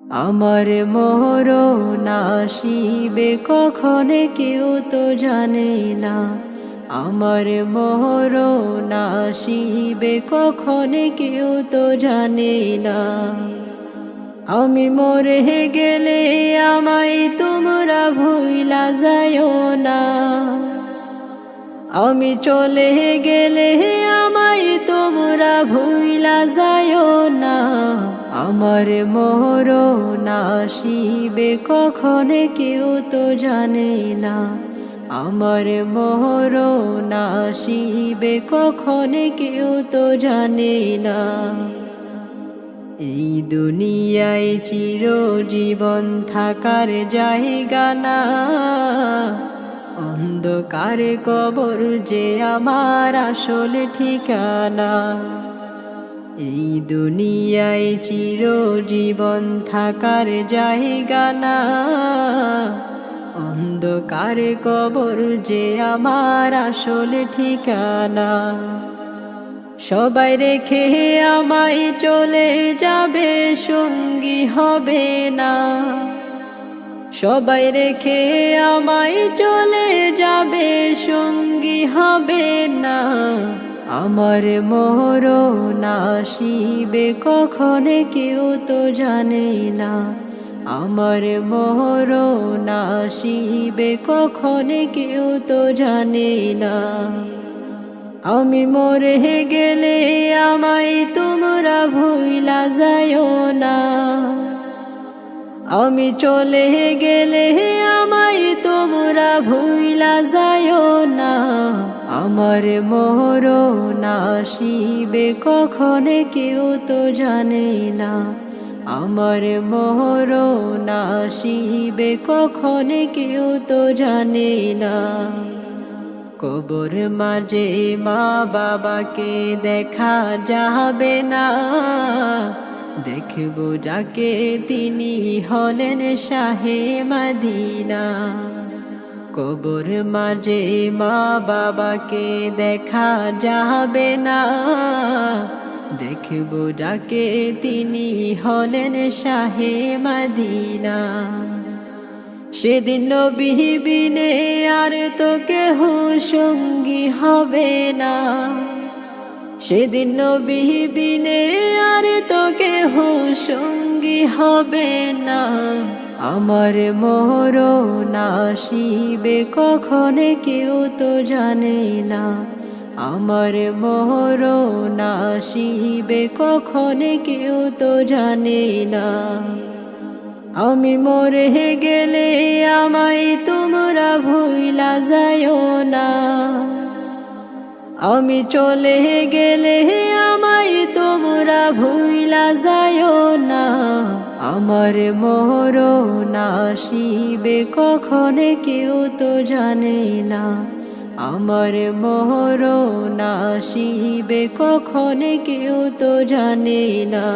আমার মরণ আসিবে কখনে কেউ তো জানে না। আমার মরণ আসিবে কখনে কেউ তো জানে না। আমি মরে গেলে আমায় তোমরা ভুইলা যাইও না। আমি চলে গেলে আমায় তোমরা ভুইলা যাইও না। আমার মরণ আসিবে কখনে কেউ তো জানে না। আমার মরণ আসিবে কখনে কেউ তো জানে না। এই দুনিয়ায় চিরজীবন থাকার জায়গা না। অন্ধকারে কবর যে আমার আসল ঠিকানা। এই দুনিয়ায় চিরজীবন থাকার জায়গা না। অন্ধকারে কবর যে আমার আসল ঠিকানা। সবাই রেখে আমায় চলে যাবে, সঙ্গী হবে না। সবাই রেখে আমায় চলে যাবে, সঙ্গী হবে না। আমার মরণ আসিবে কখনে কেউ তো জানে না। আমার মরণ আসিবে কখনে কেউ তো জানে না। আমি মরে গেলে আমায় তোমরা ভুইলা যাইও না। আমি চলে গেলে আমায় তোমরা ভুইলা যাইও না। আমার মরণ আসিবে কখনে কেউ তো জানে না। আমার মরণ আসিবে কখনে কেউ তো জানে না। কবর মাঝে মা বাবাকে দেখা যাবে না। দেখব যাকে তিনি হলেন শাহে মদিনা। কবর মাঝে মা বাবাকে দেখা যাবে না। দেখব যাকে তিনি হলেন শাহে মদিনা। সেদিন নবী বিনে আর তো কেহ সঙ্গী হবে না। সেদিন নবী বিনে আর তো কেহ সঙ্গী হবে না। আমার মরণ আসিবে কখনে কেউ তো জানে না। আমার মরণ আসিবে কখনে কেউ তো জানে না। আমি মরে গেলে আমায় তোমরা ভুইলা যাইও না। আমি চলে গেলে আমায় তোমরা ভুইলা যাইও না। আমার মরণ আসিবে কখনে কেউ তো জানে না। আমার মরণ আসিবে কখনে কেউ তো জানে না।